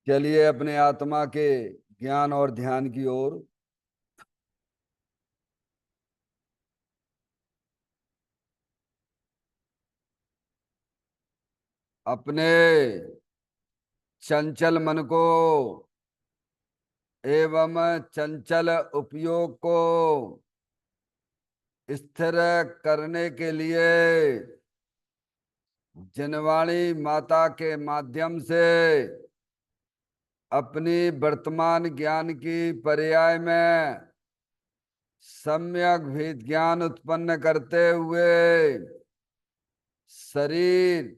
चलिए अपने आत्मा के ज्ञान और ध्यान की ओर। अपने चंचल मन को एवं चंचल उपयोग को स्थिर करने के लिए जिनवाणी माता के माध्यम से अपनी वर्तमान ज्ञान की पर्याय में सम्यक भेद ज्ञान उत्पन्न करते हुए शरीर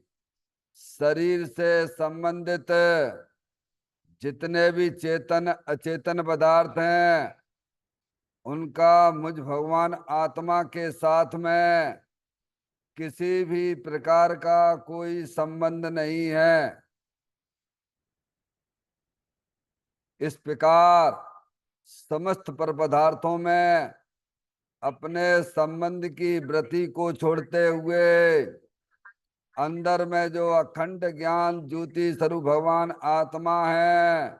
शरीर से संबंधित जितने भी चेतन अचेतन पदार्थ हैं उनका मुझ भगवान आत्मा के साथ में किसी भी प्रकार का कोई संबंध नहीं है। इस प्रकार समस्त पर पदार्थों में अपने संबंध की वृत्ति को छोड़ते हुए अंदर में जो अखंड ज्ञान ज्योति स्वरूप भगवान आत्मा है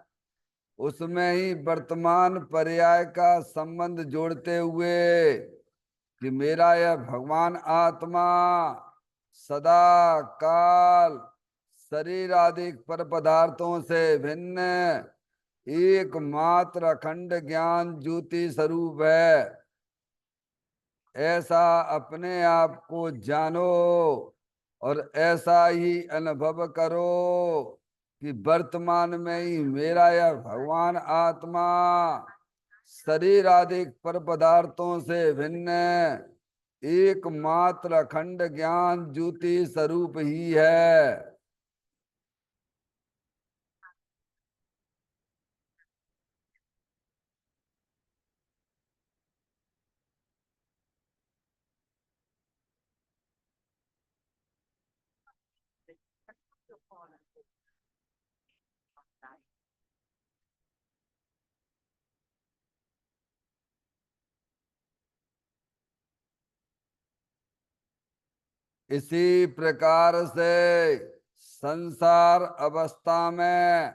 उसमें ही वर्तमान पर्याय का संबंध जोड़ते हुए कि मेरा यह भगवान आत्मा सदा काल शरीर आदि पर पदार्थों से भिन्न एकमात्र अखंड ज्ञान ज्योति स्वरूप है। ऐसा अपने आप को जानो और ऐसा ही अनुभव करो कि वर्तमान में ही मेरा यह भगवान आत्मा शरीर आदि पर पदार्थों से भिन्न एकमात्र अखंड ज्ञान ज्योति स्वरूप ही है। इसी प्रकार से संसार अवस्था में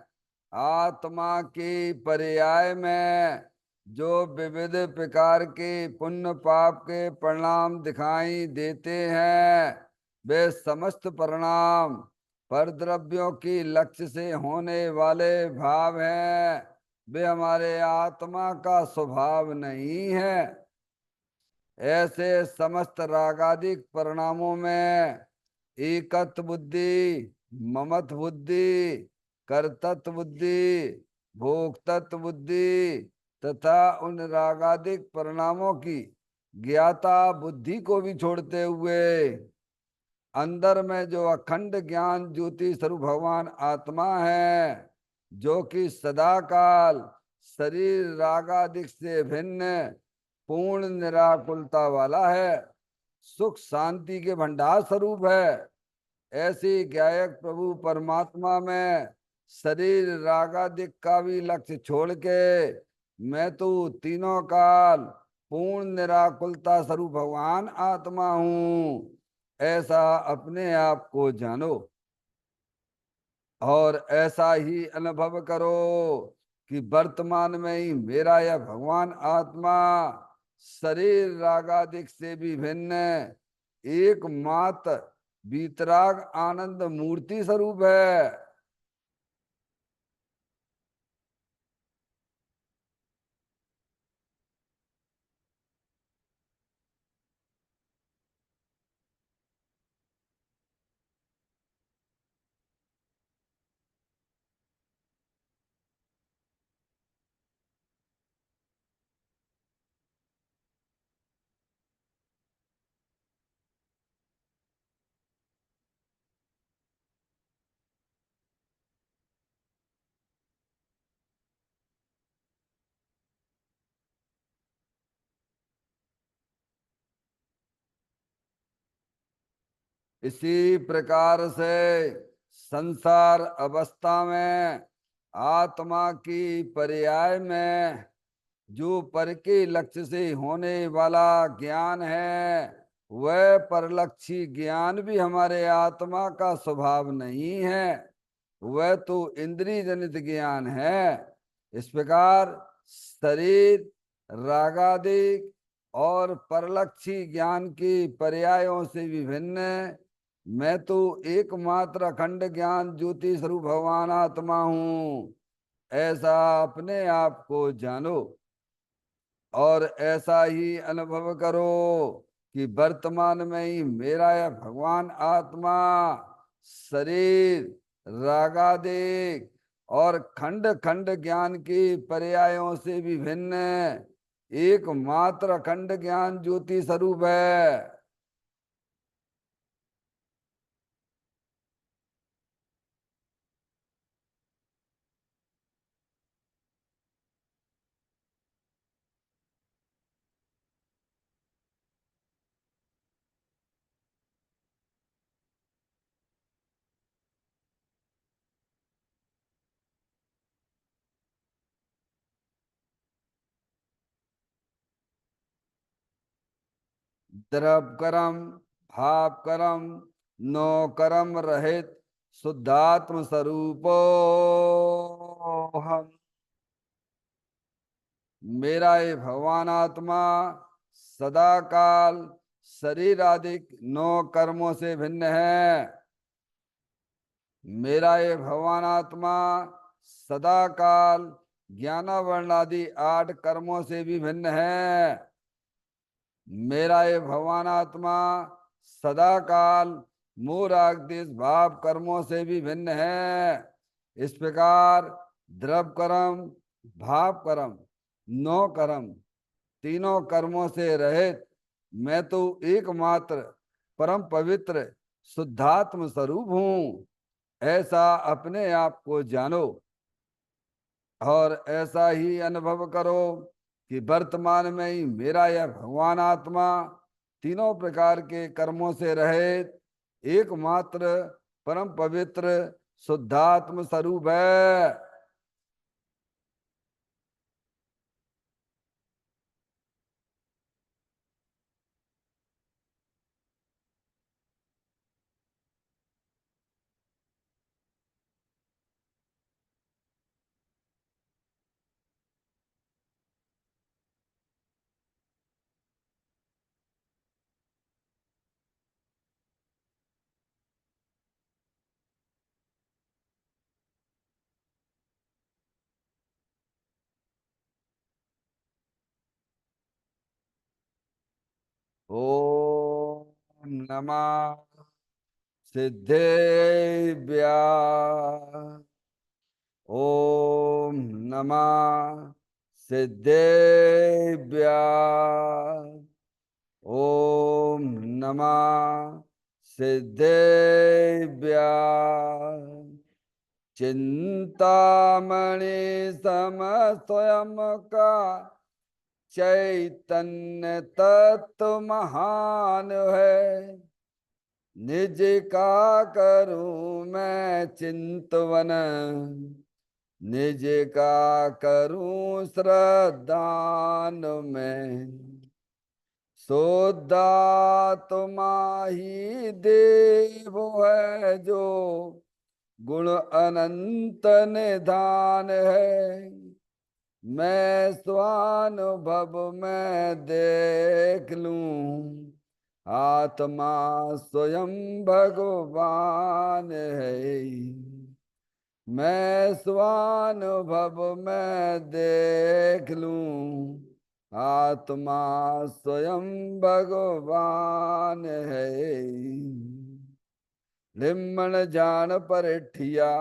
आत्मा की पर्याय में जो विविध प्रकार के पुण्य पाप के परिणाम दिखाई देते हैं वे समस्त परिणाम परद्रव्यों की लक्ष्य से होने वाले भाव हैं। वे हमारे आत्मा का स्वभाव नहीं है। ऐसे समस्त रागादिक परिणामों में एकत्व बुद्धि, ममत्व बुद्धि, कर्तत्व बुद्धि, भोक्तत्व बुद्धि तथा उन रागादिक परिणामों की ज्ञाता बुद्धि को भी छोड़ते हुए अंदर में जो अखंड ज्ञान ज्योति स्वरूप भगवान आत्मा है जो कि सदा काल शरीर रागादिक से भिन्न पूर्ण निराकुलता वाला है, सुख शांति के भंडार स्वरूप है। ऐसी गायक प्रभु परमात्मा में शरीर रागादिक का भी लक्ष्य छोड़ के मैं तो तीनों काल पूर्ण निराकुलता स्वरूप भगवान आत्मा हूं, ऐसा अपने आप को जानो और ऐसा ही अनुभव करो कि वर्तमान में ही मेरा यह भगवान आत्मा शरीर रागादिक से भी भिन्न एकमात्र वीतराग आनंद मूर्ति स्वरूप है। इसी प्रकार से संसार अवस्था में आत्मा की पर्याय में जो पर के लक्ष्य से होने वाला ज्ञान है वह परलक्षी ज्ञान भी हमारे आत्मा का स्वभाव नहीं है। वह तो इंद्रिय जनित ज्ञान है। इस प्रकार शरीर, रागादिक और परलक्षी ज्ञान की पर्यायों से विभिन्न मैं तो एकमात्र अखंड ज्ञान ज्योति स्वरूप भगवान आत्मा हूँ, ऐसा अपने आप को जानो और ऐसा ही अनुभव करो कि वर्तमान में ही मेरा यह भगवान आत्मा शरीर, रागादिक और खंड खंड ज्ञान की पर्यायों से विभिन्न एकमात्र अखंड ज्ञान ज्योति स्वरूप है। द्रव करम, भाव करम, नो करम रहित शुद्धात्म स्वरूपो हम। मेरा ये भगवान आत्मा सदा काल शरीर आदि नौ कर्मों से भिन्न है। मेरा ये भगवान आत्मा सदा काल ज्ञानावरण आदि 8 कर्मों से भी भिन्न है। मेरा ये भगवान आत्मा सदा काल मूल आदेश भाव कर्मों से भी भिन्न है। इस प्रकार द्रव कर्म, भाव कर्म, नौ कर्म, तीनों कर्मों से रहित मैं तो एकमात्र परम पवित्र शुद्धात्म स्वरूप हूँ, ऐसा अपने आप को जानो और ऐसा ही अनुभव करो कि वर्तमान में ही मेरा यह भगवान आत्मा तीनों प्रकार के कर्मों से रहित एकमात्र परम पवित्र शुद्धात्म स्वरूप है। ओम नमः सिद्धेभ्य। ओम नमः सिद्धेभ्य। ओम नमः सिद्धेभ्य। चिंतामणि सम स्वयं का चैतन्य तत्व महान है। निज का करूं मैं चिंतवन, निज का करूं श्रद्धान में। शुद्धात्मा ही देव है जो गुण अनंत निधान है। मैं स्वानुभव में देख लूं आत्मा स्वयं भगवान है। मैं स्वानुभव में देख लूं आत्मा स्वयं भगवान है। लिम्मन जान परिठिया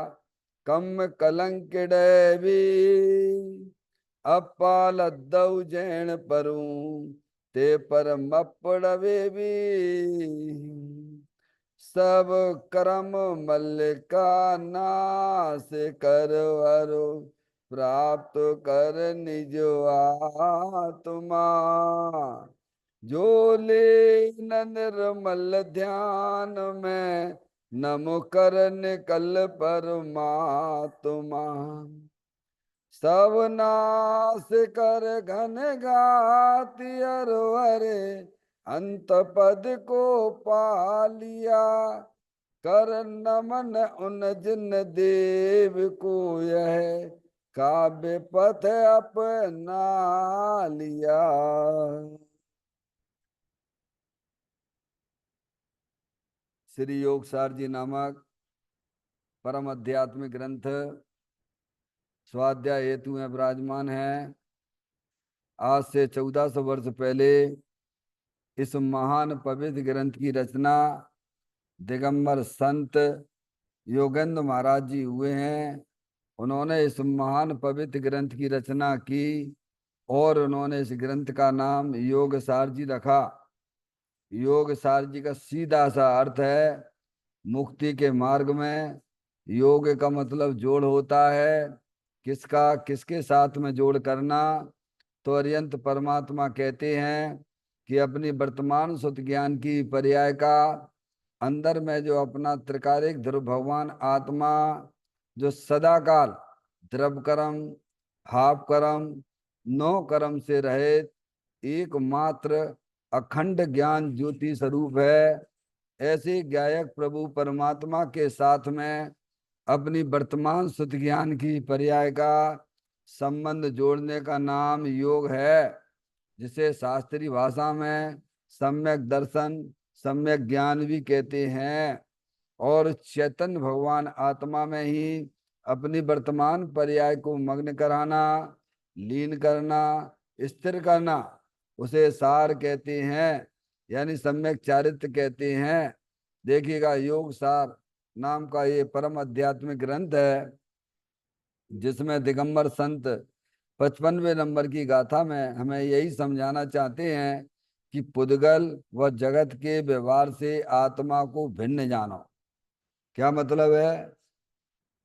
कम कलंकिड भी अपालद्दौ जैन परूं ते पर मपड़वे भी। सब कर्म मल्लिका नाश कर हरो प्राप्त कर निज आत्मा। जो ले निर्मल ध्यान में नमो कर निकल परमात्मा। सब नाश कर घन घाति हरे अंत पद को पा लिया। कर नमन उन जिन देव को यह काव्य पथ अपना लिया। श्री योगसार जी नामक परम आध्यात्मिक ग्रंथ स्वाध्याय हेतु में विराजमान है। आज से 1400 वर्ष पहले इस महान पवित्र ग्रंथ की रचना दिगंबर संत योगेंद्र महाराज जी हुए हैं। उन्होंने इस महान पवित्र ग्रंथ की रचना की और उन्होंने इस ग्रंथ का नाम योगसार जी रखा। योगसार जी का सीधा सा अर्थ है मुक्ति के मार्ग में। योग का मतलब जोड़ होता है। किसका किसके साथ में जोड़ करना? तो अरियंत परमात्मा कहते हैं कि अपनी वर्तमान सुत ज्ञान की पर्याय का अंदर में जो अपना त्रिकालिक ध्रुव भगवान आत्मा जो सदाकाल द्रव कर्म भाव कर्म नौ कर्म से रहित एकमात्र अखंड ज्ञान ज्योति स्वरूप है। ऐसे गायक प्रभु परमात्मा के साथ में अपनी वर्तमान सुत ज्ञान की पर्याय का संबंध जोड़ने का नाम योग है, जिसे शास्त्रीय भाषा में सम्यक दर्शन सम्यक ज्ञान भी कहते हैं। और चैतन्य भगवान आत्मा में ही अपनी वर्तमान पर्याय को मग्न कराना, लीन करना, स्थिर करना, उसे सार कहते हैं, यानी सम्यक चारित्र कहते हैं। देखिएगा योग सार नाम का ये परम आध्यात्मिक ग्रंथ है, जिसमें दिगंबर संत 55वें नंबर की गाथा में हमें यही समझाना चाहते हैं कि पुद्गल व जगत के व्यवहार से आत्मा को भिन्न जानो। क्या मतलब है?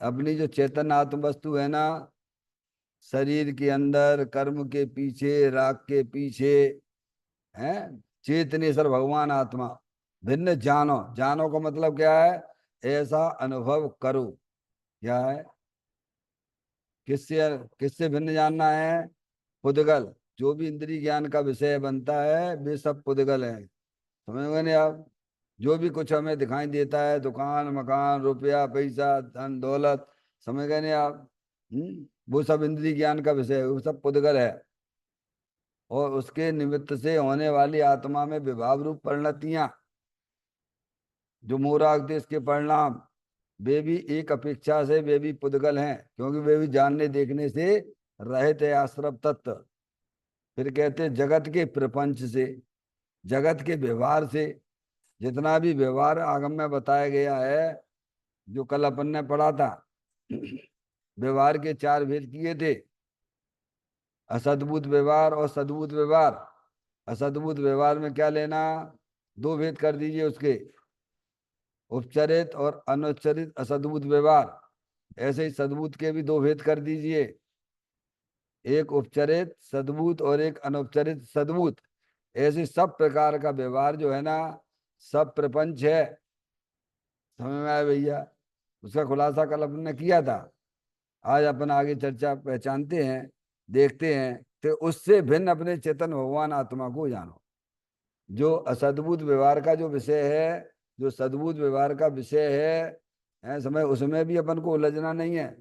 अपनी जो चेतन आत्म वस्तु है ना, शरीर के अंदर कर्म के पीछे राग के पीछे है चेतनेश्वर भगवान आत्मा भिन्न जानो। जानो का मतलब क्या है? ऐसा अनुभव करो। क्या है? किससे किससे भिन्न जानना है? पुद्गल जो भी इंद्रिय ज्ञान का विषय बनता है वे सब पुद्गल है। समझ गए नहीं आप? जो भी कुछ हमें दिखाई देता है, दुकान मकान रुपया पैसा धन दौलत, समझ गए नहीं आप? वो सब इंद्रिय ज्ञान का विषय है, वो सब पुद्गल है। और उसके निमित्त से होने वाली आत्मा में विभाव रूप परिणतियां, जो मोराग देश के परिणाम, वे भी एक अपेक्षा से वे भी पुद्गल हैं, क्योंकि वे भी जानने देखने से रहित है आश्रव तत्व। फिर कहते हैं जगत के प्रपंच से, जगत के व्यवहार से। जितना भी व्यवहार आगम में बताया गया है, जो कल अपन ने पढ़ा था, व्यवहार के 4 भेद किए थे, असद्भुत व्यवहार और सद्भुत व्यवहार। असद्भुत व्यवहार में क्या लेना? 2 भेद कर दीजिए उसके, उपचरित और अनुच्चरित असद्भुत व्यवहार। ऐसे ही सद्भुत के भी 2 भेद कर दीजिए, एक उपचरित सद्भुत और एक अनुपचरित सद्भुत। ऐसे सब प्रकार का व्यवहार जो है ना, सब प्रपंच है। समझ में आया भैया? उसका खुलासा कल अपन ने किया था। आज अपन आगे चर्चा पहचानते हैं, देखते हैं। तो उससे भिन्न अपने चेतन भगवान आत्मा को जानो। जो असद्भुत व्यवहार का जो विषय है, जो सद्भुत व्यवहार का विषय है समय, उसमें भी अपन को उलझना नहीं है।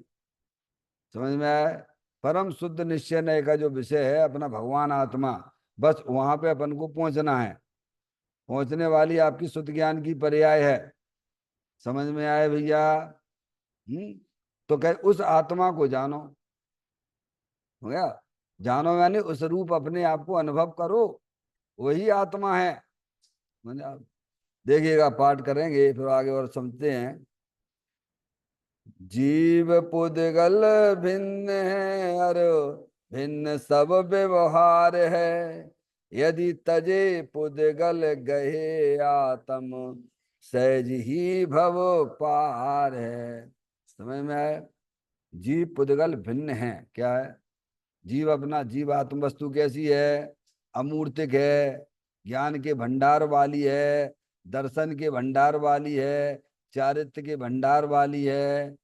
समझ में आया? परम शुद्ध निश्चय का जो विषय है अपना भगवान आत्मा, बस वहां पे अपन को पहुंचना है। पहुंचने वाली आपकी शुद्ध ज्ञान की पर्याय है। समझ में आए भैया? तो कह उस आत्मा को जानो। हो गया? जानो यानी उस रूप अपने आप को अनुभव करो, वही आत्मा है। समझे आप? देखिएगा पाठ करेंगे फिर आगे और समझते हैं। जीव पुद्गल भिन्न है और भिन्न सब व्यवहार है। यदि तजे पुद्गल गहे आत्म सहज ही भव पार है। समझ में आए? जीव पुद्गल भिन्न है। क्या है? जीव अपना जीव आत्म वस्तु कैसी है? अमूर्तिक है, ज्ञान के भंडार वाली है, दर्शन के भंडार वाली है, चारित्र के भंडार वाली है।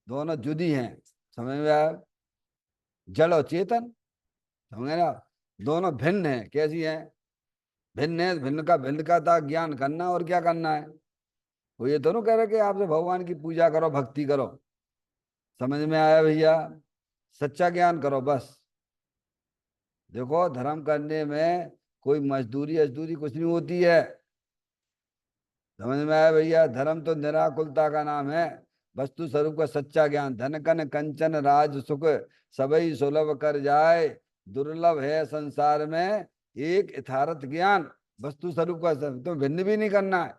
दोनों जुदी हैं। समझ में आया? जड़ और चेतन, समझ ना? दोनों भिन्न है। कैसी हैं? भिन्न है, भिन्न का था ज्ञान करना और क्या करना है? वो ये तो नहीं कह रहे कि आपसे भगवान की पूजा करो, भक्ति करो। समझ में आया भैया? सच्चा ज्ञान करो बस। देखो धर्म करने में कोई मजदूरी अजदूरी कुछ नहीं होती है। समझ में आया भैया? धर्म तो निराकुलता का नाम है। वस्तु स्वरूप का सच्चा ज्ञान। धन कन कंचन राज सुख सबई सुलभ कर जाए, दुर्लभ है संसार में एक यथार्थ ज्ञान। वस्तु स्वरूप का तो भिन्न भी नहीं करना है।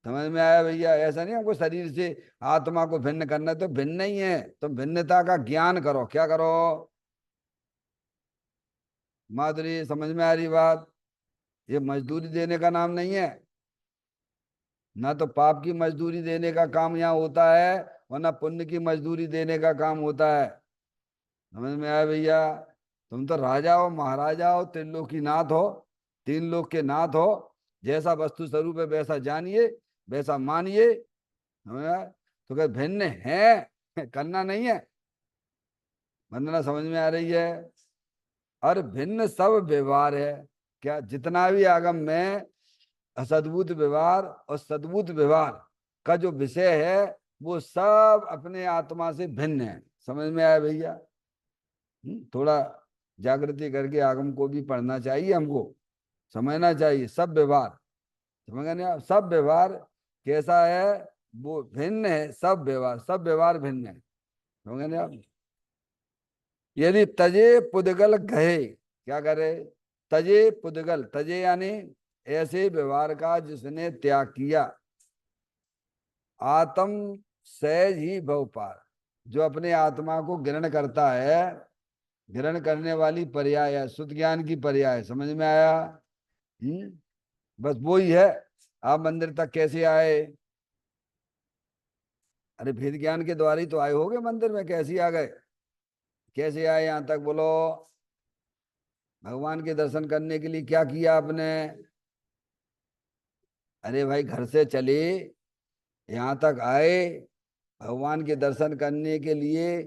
समझ में आया भैया? ऐसा नहीं हमको शरीर से आत्मा को भिन्न करना है, तो भिन्न नहीं है। तो भिन्नता का ज्ञान करो। क्या करो माधुरी? समझ में आ रही बात? ये मजदूरी देने का नाम नहीं है। ना तो पाप की मजदूरी देने का काम यहाँ होता है, और ना पुण्य की मजदूरी देने का काम होता है। समझ में आया भैया? तुम तो राजा हो, महाराजा हो, त्रिलोक की नाथ हो, तीन लोक के नाथ हो। जैसा वस्तु स्वरूप है वैसा जानिए, वैसा मानिए। समझ में आया? तो क्या भिन्न है करना नहीं है। वंदना समझ में आ रही है? और भिन्न सब व्यवहार है। क्या जितना भी आगम में असद्भुत व्यवहार और सद्भुत व्यवहार का जो विषय है, वो सब अपने आत्मा से भिन्न है। समझ में आया भैया? थोड़ा जागृति करके आगम को भी पढ़ना चाहिए, हमको समझना चाहिए। सब व्यवहार समझ गए ना? सब व्यवहार कैसा है? वो भिन्न है। सब व्यवहार, सब व्यवहार भिन्न है। समझ गए ना आप? यदि तजे पुद्गल कहे, क्या करे? तजे पुद्गल, तजे यानी ऐसे व्यवहार का जिसने त्याग किया। आत्म सहज ही भव पार, जो अपने आत्मा को ग्रहण करता है। ग्रहण करने वाली पर्याय है, शुद्ध ज्ञान की पर्याय। समझ में आया? बस वो ही है। आप मंदिर तक कैसे आए? अरे भेद ज्ञान के द्वारा ही तो आए होगे मंदिर में। कैसे आ गए? कैसे आए यहाँ तक बोलो? भगवान के दर्शन करने के लिए क्या किया आपने? अरे भाई घर से चले यहाँ तक आए भगवान के दर्शन करने के लिए,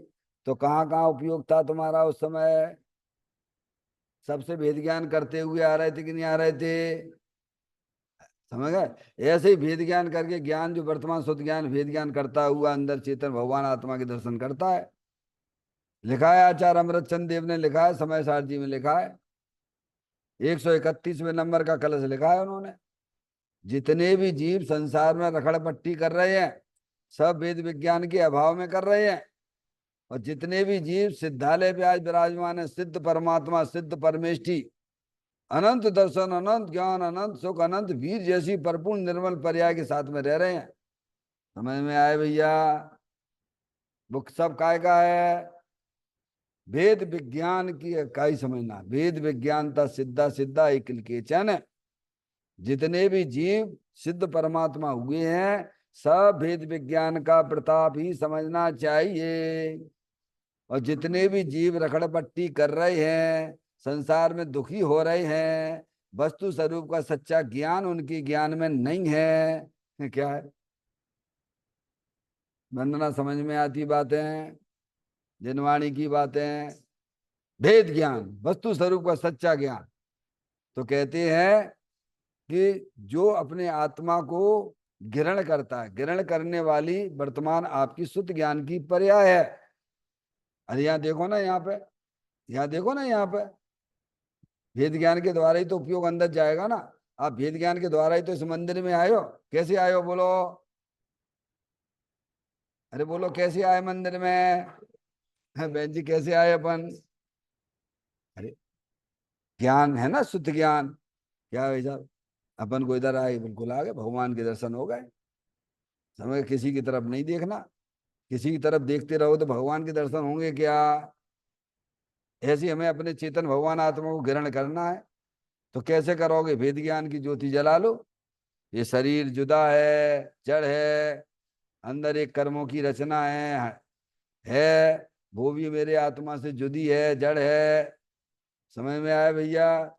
तो कहाँ कहाँ उपयोग था तुम्हारा उस समय? सबसे भेद ज्ञान करते हुए आ रहे थे कि नहीं आ रहे थे? समझ गए? ऐसे ही भेद ज्ञान करके ज्ञान जो वर्तमान शुद्ध ज्ञान भेद ज्ञान करता हुआ अंदर चेतन भगवान आत्मा के दर्शन करता है। लिखा है आचार्य अमृत चंद देव ने, लिखा है समय सारजी में, लिखा है 131वें नंबर का कलश लिखा है उन्होंने। जितने भी जीव संसार में रखड़ पट्टी कर रहे हैं, सब वेद विज्ञान के अभाव में कर रहे हैं। और जितने भी जीव सिद्धालय पे आज विराजमान है, सिद्ध परमात्मा, सिद्ध परमेष्ठी, अनंत दर्शन, अनंत ज्ञान, अनंत सुख, अनंत वीर जैसी परिपूर्ण निर्मल पर्याय के साथ में रह रहे हैं। समझ में आए भैया? बुक सब काय का है? वेद विज्ञान की इकाई समझना। वेद विज्ञान था सिद्धा सिद्धा एक केचन। जितने भी जीव सिद्ध परमात्मा हुए हैं, सब भेद विज्ञान का प्रताप ही समझना चाहिए। और जितने भी जीव रखड़पट्टी कर रहे हैं, संसार में दुखी हो रहे हैं, वस्तु स्वरूप का सच्चा ज्ञान उनके ज्ञान में नहीं है। क्या है? वंदना समझ में आती बातें? जिनवाणी की बातें? भेद ज्ञान, वस्तु स्वरूप का सच्चा ज्ञान। तो कहते हैं कि जो अपने आत्मा को ग्रहण करता है, ग्रहण करने वाली वर्तमान आपकी शुद्ध ज्ञान की पर्याय है। अरे यहाँ देखो ना, यहाँ पे, यहाँ देखो ना, यहाँ पे भेद ज्ञान के द्वारा ही तो उपयोग अंदर जाएगा ना। आप भेद ज्ञान के द्वारा ही तो इस मंदिर में आए हो। कैसे आए हो बोलो? अरे बोलो कैसे आए मंदिर में? बहन जी कैसे आए अपन? अरे ज्ञान है ना, शुद्ध ज्ञान। क्या भाई साहब? अपन को इधर आए, बिल्कुल आ गए, भगवान के दर्शन हो गए। समय किसी की तरफ नहीं देखना। किसी की तरफ देखते रहो तो भगवान के दर्शन होंगे क्या? ऐसे हमें अपने चेतन भगवान आत्मा को ग्रहण करना है। तो कैसे करोगे? भेद ज्ञान की ज्योति जला लो। ये शरीर जुदा है, जड़ है, अंदर एक कर्मों की रचना है, वो भी मेरे आत्मा से जुदी है, जड़ है। समझ में आया भैया?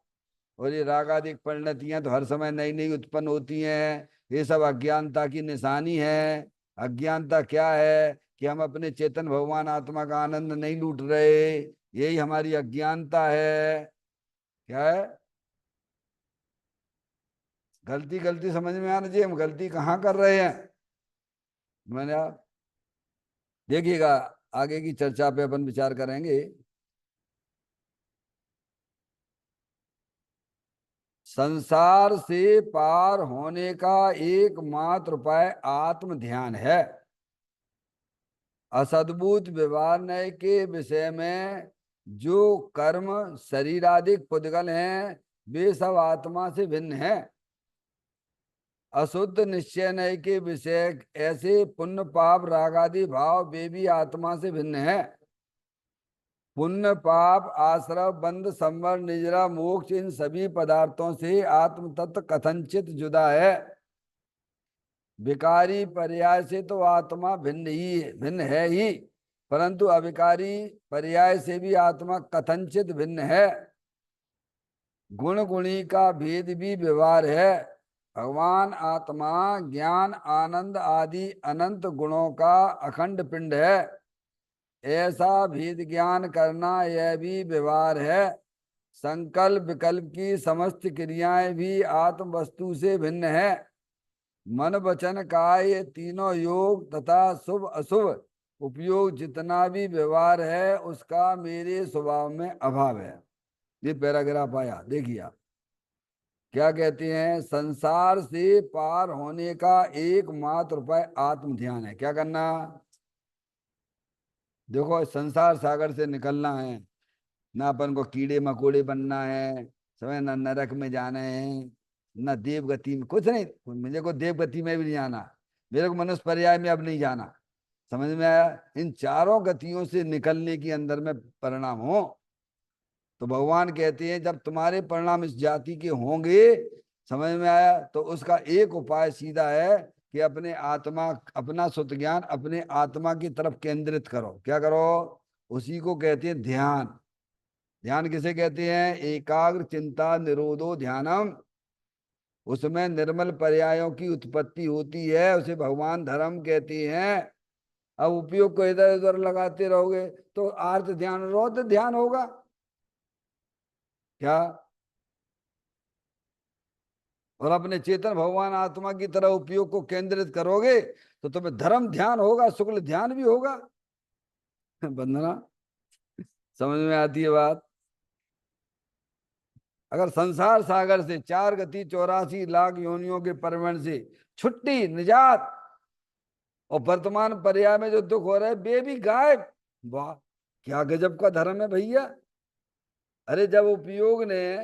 और ये रागादिक परिणतियां तो हर समय नई नई उत्पन्न होती हैं। ये सब अज्ञानता की निशानी है। अज्ञानता क्या है? कि हम अपने चेतन भगवान आत्मा का आनंद नहीं लूट रहे। यही हमारी अज्ञानता है। क्या है? गलती गलती समझ में आना चाहिए, हम गलती कहाँ कर रहे हैं। मैंने आप देखिएगा, आगे की चर्चा पे अपन विचार करेंगे। संसार से पार होने का एकमात्र उपाय आत्म ध्यान है। असद्भुत व्यवहार न्याय के विषय में जो कर्म शरीरादिक पुद्गल हैं, वे सब आत्मा से भिन्न हैं। अशुद्ध निश्चय न्याय के विषय ऐसे पुण्य पाप रागादि भाव, वे भी आत्मा से भिन्न है। पुण्य पाप आश्रव बंध संवर निजरा मोक्ष, इन सभी पदार्थों से आत्म तत्व कथनचित जुदा है। विकारी पर्याय से तो आत्मा भिन्न है ही, परंतु अविकारी पर्याय से भी आत्मा कथनचित भिन्न है। गुण गुणी का भेद भी व्यवहार है। भगवान आत्मा ज्ञान आनंद आदि अनंत गुणों का अखंड पिंड है। ऐसा भेद ज्ञान करना यह भी व्यवहार है। संकल्प विकल्प की समस्त क्रियाएं भी आत्म वस्तु से भिन्न है। मन वचन काय ये तीनों योग तथा शुभ अशुभ उपयोग जितना भी व्यवहार है, उसका मेरे स्वभाव में अभाव है। ये पैराग्राफ आया, देखिए आप क्या कहते हैं। संसार से पार होने का एकमात्र उपाय आत्म ध्यान है। क्या करना? देखो, संसार सागर से निकलना है ना, अपन को कीड़े मकोड़े बनना है, समझ ना, नरक में जाना है ना, देव गति में कुछ नहीं। मुझे को देव गति में भी नहीं जाना, मेरे को मनुष्य पर्याय में अब नहीं जाना। समझ में आया? इन चारों गतियों से निकलने की अंदर में परिणाम हो, तो भगवान कहते हैं जब तुम्हारे परिणाम इस जाति के होंगे, समझ में आया, तो उसका एक उपाय सीधा है कि अपने आत्मा, अपना सुत ज्ञान अपने आत्मा की तरफ केंद्रित करो। क्या करो? उसी को कहते हैं ध्यान। ध्यान किसे कहते हैं? एकाग्र चिंता निरोधो ध्यानम। उसमें निर्मल पर्यायों की उत्पत्ति होती है, उसे भगवान धर्म कहते हैं। अब उपयोग को इधर उधर लगाते रहोगे तो आर्त ध्यान रौद्र ध्यान होगा क्या? और अपने चेतन भगवान आत्मा की तरह उपयोग को केंद्रित करोगे तो तुम्हें धर्म ध्यान होगा, शुक्ल ध्यान भी होगा। वंदना, समझ में आती है बात? अगर संसार सागर से 4 गति 84 लाख योनियों के परिवहन से छुट्टी निजात, और वर्तमान पर्याय में जो दुख हो रहा है वे भी गायब। वाह, क्या गजब का धर्म है भैया। अरे जब उपयोग ने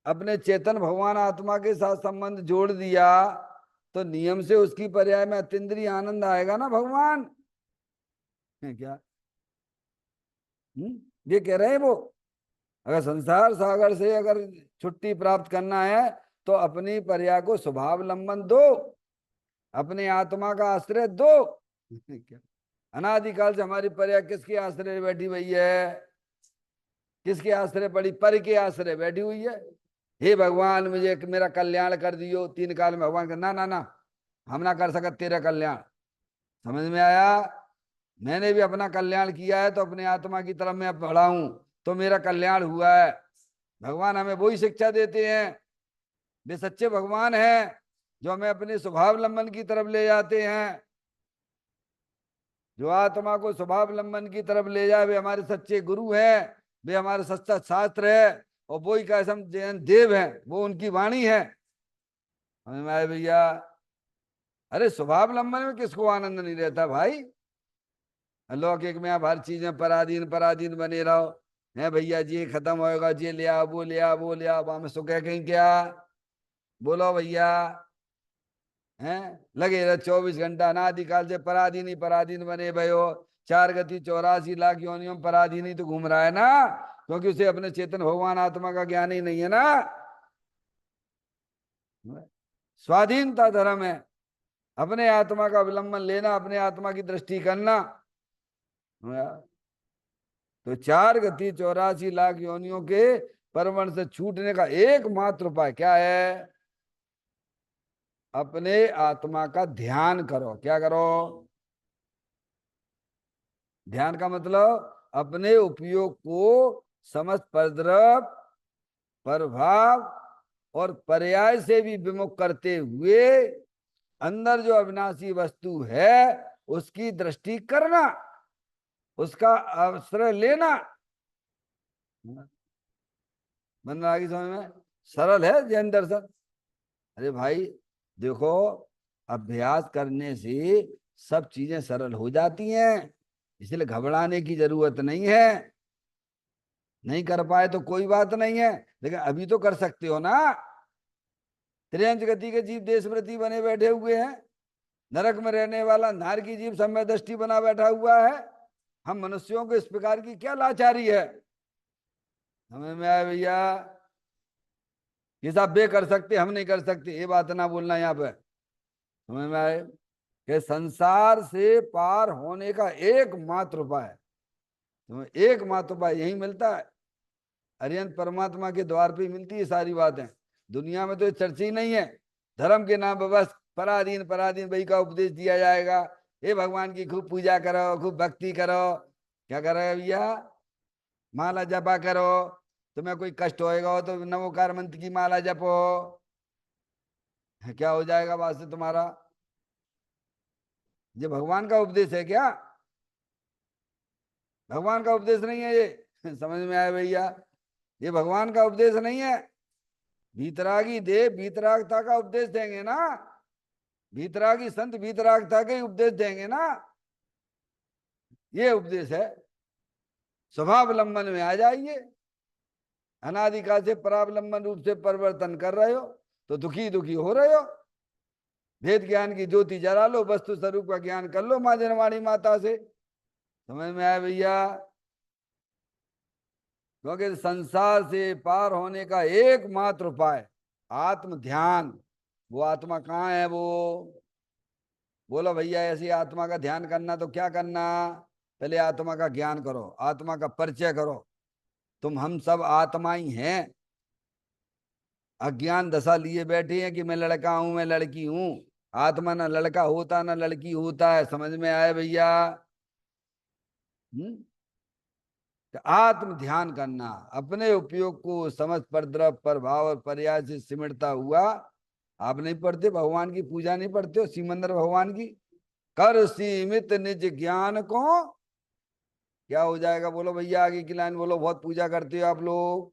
अपने चेतन भगवान आत्मा के साथ संबंध जोड़ दिया, तो नियम से उसकी पर्याय में अतीन्द्रिय आनंद आएगा ना भगवान। है क्या? ये कह रहे हैं वो। अगर संसार सागर से अगर छुट्टी प्राप्त करना है तो अपनी पर्याय को स्वभावलंबन दो, अपने आत्मा का आश्रय दो। क्या? अनादिकाल से हमारी पर्याय किसके आश्रय बैठी हुई है? किसके आश्रय पड़ी? पर के आश्रय बैठी हुई है। हे भगवान, मुझे मेरा कल्याण कर दियो। 3 काल में भगवान का ना ना ना, हम ना कर सकते तेरा कल्याण। समझ में आया? मैंने भी अपना कल्याण किया है, तो अपने आत्मा की तरफ मैं बढ़ा हूं तो मेरा कल्याण हुआ है। भगवान हमें वही शिक्षा देते हैं। वे सच्चे भगवान हैं जो हमें अपने स्वभावलंबन की तरफ ले जाते हैं। जो आत्मा को स्वभावलंबन की तरफ ले जाए वे हमारे सच्चे गुरु हैं, वे हमारे सच्चा शास्त्र है, और वो ही का जैन देव है, वो उनकी वाणी है। समझ में आए भैया? अरे स्वभावलंबन में किसको आनंद नहीं रहता भाई? लौकिक में आप हर चीज में पराधीन पराधीन बने रहो। है भैया जी खत्म होएगा, जी ले आ, वो ले आ, वो ले आ, वहां में सुख है कहीं क्या? बोलो भैया। हैं लगे रहे 24 घंटा, अनादिकाल से पराधीन ही पराधीन बने भयो। 4 गति 84 लाख योनियों में पराधीन ही तो घूम रहा है ना, क्योंकि उसे अपने चेतन भगवान आत्मा का ज्ञान ही नहीं है ना। स्वाधीनता धर्म है, अपने आत्मा का अवलंबन लेना, अपने आत्मा की दृष्टि करना। तो 4 गति 84 लाख योनियों के परवण से छूटने का एकमात्र उपाय क्या है? अपने आत्मा का ध्यान करो। क्या करो? ध्यान का मतलब अपने उपयोग को समस्त प्रभाव और पर्याय से भी विमुख करते हुए अंदर जो अविनाशी वस्तु है उसकी दृष्टि करना, उसका आश्रय लेना। बन रहा की समझ में? सरल है जैन दर्शन। अरे भाई देखो, अभ्यास करने से सब चीजें सरल हो जाती हैं, इसलिए घबराने की जरूरत नहीं है। नहीं कर पाए तो कोई बात नहीं है, लेकिन अभी तो कर सकते हो ना। त्रियंच गति के जीव देशव्रती बने बैठे हुए हैं, नरक में रहने वाला नार की जीव सम्य दृष्टि बना बैठा हुआ है। हम मनुष्यों को इस प्रकार की क्या लाचारी है? समझ में आया भैया? ये सब बे कर सकते, हम नहीं कर सकते, ये बात ना बोलना यहाँ पे। समझ में आए कि संसार से पार होने का एकमात्र उपाय, तुम्हें एकमात्र उपाय यही मिलता है। अरिहंत परमात्मा के द्वार पे मिलती है सारी बातें। दुनिया में तो ये चर्चा ही नहीं है। धर्म के नाम पर बस पराधीन पराधीन भाई का उपदेश दिया जाएगा। हे भगवान की खूब पूजा करो, खूब भक्ति करो। क्या कर रहे भैया? माला जपा करो, तुम्हें कोई कष्ट होएगा हो तो नवोकार मंत्र की माला जपो, क्या हो जाएगा बात से तुम्हारा? ये भगवान का उपदेश है क्या? भगवान का उपदेश नहीं है ये। समझ में आया भैया? ये भगवान का उपदेश नहीं है। भीतरागी देव भीतरागता का उपदेश देंगे ना, भीतरागी संत भीतरागता के उपदेश देंगे ना। ये उपदेश है। स्वभावलंबन में आ जाइए। अनादिकाल से परावलंबन रूप से परिवर्तन कर रहे हो तो दुखी दुखी हो रहे हो। भेद ज्ञान की ज्योति जला लो, वस्तु स्वरूप का ज्ञान कर लो माँ जनवाणी माता से। समझ में आया भैया? क्योंकि संसार से पार होने का एकमात्र उपाय आत्म ध्यान। वो आत्मा कहाँ है? वो बोलो भैया, ऐसी आत्मा का ध्यान करना तो क्या करना? पहले आत्मा का ज्ञान करो, आत्मा का परिचय करो। तुम हम सब आत्मा ही हैं। अज्ञान दशा लिए बैठे हैं कि मैं लड़का हूं, मैं लड़की हूं। आत्मा ना लड़का होता ना लड़की होता है। समझ में आया भैया? हम्म। तो आत्म ध्यान करना, अपने उपयोग को समझ पर द्रव प्रभाव और पर्याय से सिमटता हुआ। आप नहीं पढ़ते भगवान की पूजा, नहीं पढ़ते हो सिमंदर भगवान की? कर सीमित निज ज्ञान को, क्या हो जाएगा? बोलो भैया, आगे की लाइन बोलो, बहुत पूजा करते हो आप लोग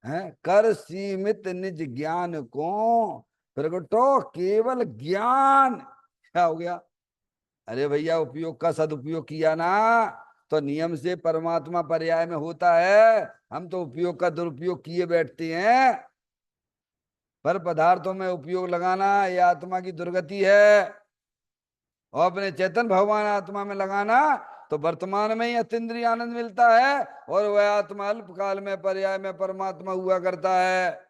हैं। कर सीमित निज ज्ञान को प्रगटो केवल ज्ञान। क्या हो गया? अरे भैया, उपयोग का सदुपयोग किया ना तो नियम से परमात्मा पर्याय में होता है। हम तो उपयोग का दुरुपयोग किए बैठते हैं। पर पदार्थों में उपयोग लगाना ये आत्मा की दुर्गति है, और अपने चेतन भगवान आत्मा में लगाना तो वर्तमान में ही अतीन्द्रिय आनंद मिलता है, और वह आत्मा अल्प काल में पर्याय में परमात्मा हुआ करता है।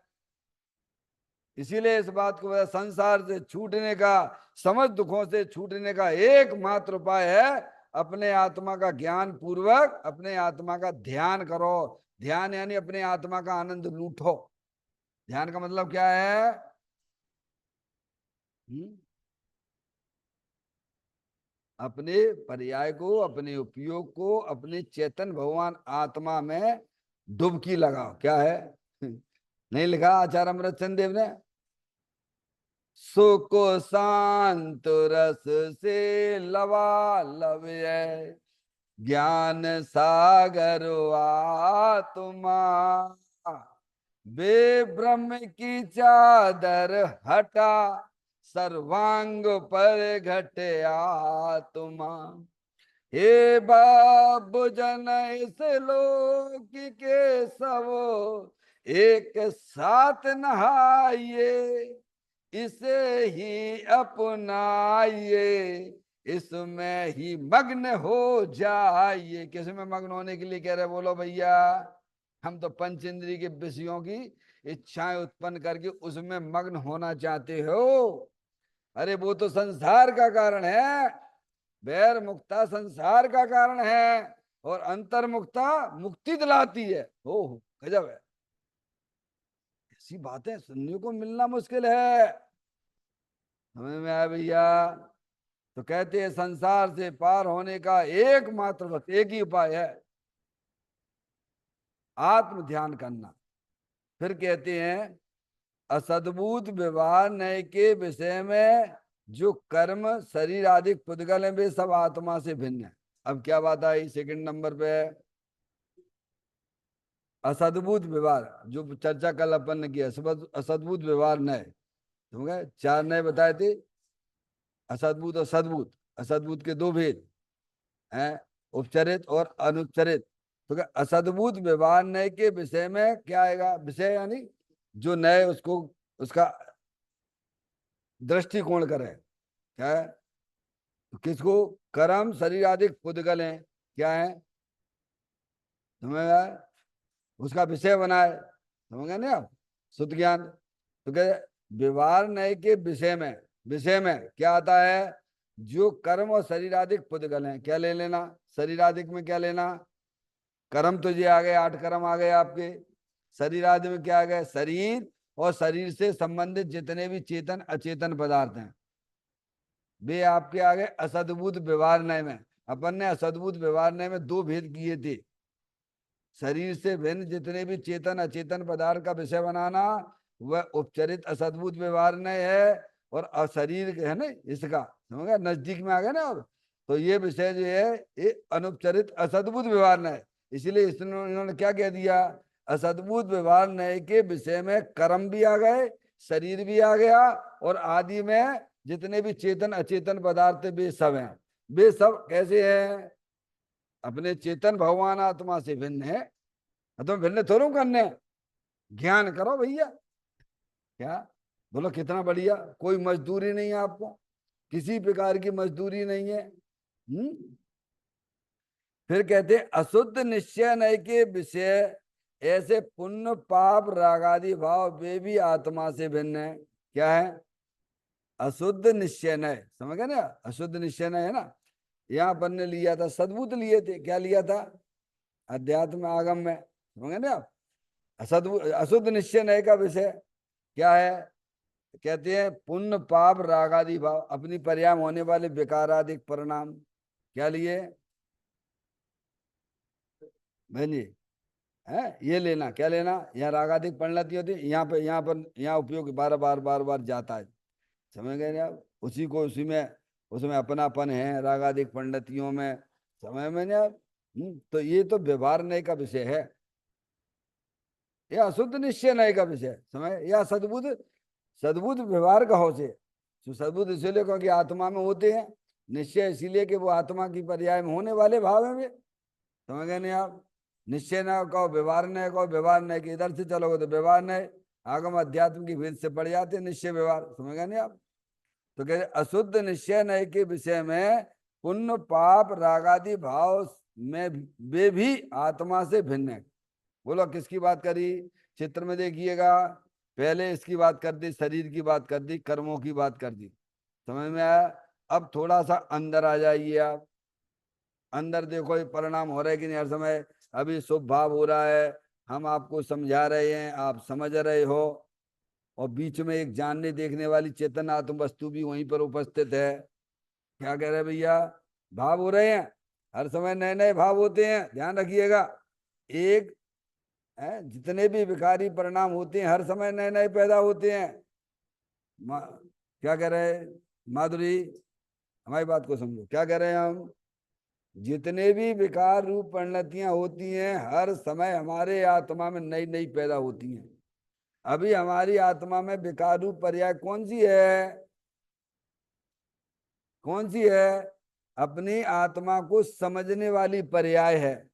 इसीलिए इस बात को संसार से छूटने का, समझ दुखों से छूटने का एकमात्र उपाय है अपने आत्मा का ज्ञान पूर्वक अपने आत्मा का ध्यान करो। ध्यान यानी अपने आत्मा का आनंद लूटो। ध्यान का मतलब क्या है? अपने पर्याय को, अपने उपयोग को अपने चेतन भगवान आत्मा में डुबकी लगाओ। क्या है? नहीं लिखा आचार्य अमृतचंद देव ने? सुख शांत रस से लबालब है, ज्ञान सागर आत्मा, बे ब्रह्म की चादर हटा, सर्वांग पर घटे आत्मा। हे बाबू जन इस लोक के सब एक साथ नहाइए, इसे ही अपनाइए, इसमें ही मग्न हो जाइए। किसमें मग्न होने के लिए कह रहे? बोलो भैया। हम तो पंच इंद्रिय के विषयों की इच्छाएं उत्पन्न करके उसमें मग्न होना चाहते हो। अरे वो तो संसार का कारण है। बैर मुक्ता संसार का कारण है, और अंतर्मुक्ता मुक्ति दिलाती है। हो गजब है। ऐसी बातें सुनने को मिलना मुश्किल है। समझ में आया भैया? तो कहते हैं संसार से पार होने का एकमात्र बस एक ही उपाय है, आत्म ध्यान करना। फिर कहते हैं असद्भुत व्यवहार नय के विषय में जो कर्म शरीर आदि पुद्गल है वे सब आत्मा से भिन्न है। अब क्या बात आई सेकंड नंबर पे, असद्भुत व्यवहार जो चर्चा कल अपन ने किया, असद्भुत व्यवहार नय, समझ गए? चार नए बताए थे, असद्भुत और सद्भुत। असद्भुत के दो भेद हैं, उपचरित और अनुपचरित। तो क्या असद्भुत व्यवहार नय के विषय में क्या आएगा? विषय यानी जो नए उसको उसका दृष्टिकोण करे, क्या है? तो किसको? कर्म शरीर आदि पुद्गल हैं, क्या है? समझ में आया? उसका विषय बनाए, समझ गए ना आप? शुद्ध ज्ञान। तो क्या व्यवहार नय के विषय में क्या आता है? जो कर्म और शरीर आदि पुद्गल हैं, क्या ले लेना? शरीर आदि में क्या लेना? कर्म तो ये आ गए, 8 कर्म आ गए आपके। शरीर आदि में क्या आ गए? शरीर और शरीर से संबंधित जितने भी चेतन अचेतन पदार्थ हैं वे आपके आ गए असद्भुत व्यवहार नय में। अपन ने असद्भुत व्यवहार नय में दो भेद किए थे, शरीर से भिन्न जितने भी चेतन अचेतन पदार्थ का विषय बनाना वह उपचरित असद्भुत व्यवहार नय है, और अशरीर है ना इसका, समझ गया? नजदीक में आ गया ना। और तो ये विषय जो है ये अनुपचरित असद्भुत व्यवहार नय, इसलिए इन्होंने क्या कह दिया? असद्भुत व्यवहार नय के विषय में कर्म भी आ गए, शरीर भी आ गया, और आदि में जितने भी चेतन अचेतन पदार्थ वे सब हैं। वे सब कैसे हैं? अपने चेतन भगवान आत्मा से भिन्न है। तुम भिन्न थोड़ो करने, ज्ञान करो भैया। क्या बोलो? कितना बढ़िया, कोई मजदूरी नहीं है आपको, किसी प्रकार की मजदूरी नहीं है। फिर कहते अशुद्ध निश्चय नय के विषय ऐसे पुण्य पाप रागादि भाव वे भी आत्मा से भिन्न है, क्या है? अशुद्ध निश्चय नय, समझ गए ना? अशुद्ध निश्चय नय है ना, यहाँ अपन ने लिया था सद्भुत लिए थे, क्या लिया था? अध्यात्म आगम में, समझ गए ना आप? अशुद्ध निश्चय नय का विषय क्या है? कहते हैं पुण्य पाप रागादि भाव अपनी पर्याय होने वाले विकारादिक परिणाम, क्या लिए बहन जी? है ये लेना, क्या लेना? यहाँ रागादिक परिणति होती है, यहाँ उपयोग बार बार जाता है, समझ गए आप? उसी को उसी में उसमें अपनापन है रागादिक पंडितियों में, समझ में नहीं आप? तो ये तो व्यवहार नय का विषय है, यह अशुद्ध निश्चय नय का विषय, समझ? या सद्बुद्ध सद्बुद्ध व्यवहार का हो से, तो सद्बुद्ध इसीलिए क्योंकि आत्मा में होते हैं, निश्चय इसीलिए कि वो आत्मा की पर्याय में होने वाले भाव है वे, समझ गए नहीं आप? निश्चय न कहो, व्यवहार न कहो, व्यवहार न कि इधर से चलोगे तो व्यवहार न, आगम अध्यात्म की भेद से पड़ जाते निश्चय व्यवहार, समझ गए नहीं आप? तो कहते अशुद्ध निश्चय नय के विषय में पुण्य पाप रागादि भाव में वे भी आत्मा से भिन्न है। बोलो किसकी बात करी? चित्र में देखिएगा, पहले इसकी बात कर दी, शरीर की बात कर दी, कर्मों की बात कर दी, समझ में आया? अब थोड़ा सा अंदर आ जाइए आप। अंदर देखो ये परिणाम हो रहा है कि नहीं हर समय? अभी शुभ भाव हो रहा है, हम आपको समझा रहे हैं, आप समझ रहे हो, और बीच में एक जानने देखने वाली चेतन आत्म वस्तु भी वहीं पर उपस्थित है। क्या कह रहे हैं भैया? भाव हो रहे हैं, हर समय नए नए भाव होते हैं, ध्यान रखिएगा। एक है, जितने भी विकारी परिणाम होते हैं हर समय नए नए पैदा होते हैं। क्या कह रहे हैं माधुरी? हमारी बात को समझो, क्या कह रहे हैं हम? जितने भी विकार रूप परिणतियां होती हैं हर समय हमारे आत्मा में नई नई पैदा होती हैं। अभी हमारी आत्मा में विकार रूप पर्याय कौन सी है? कौन सी है? अपनी आत्मा को समझने वाली पर्याय है,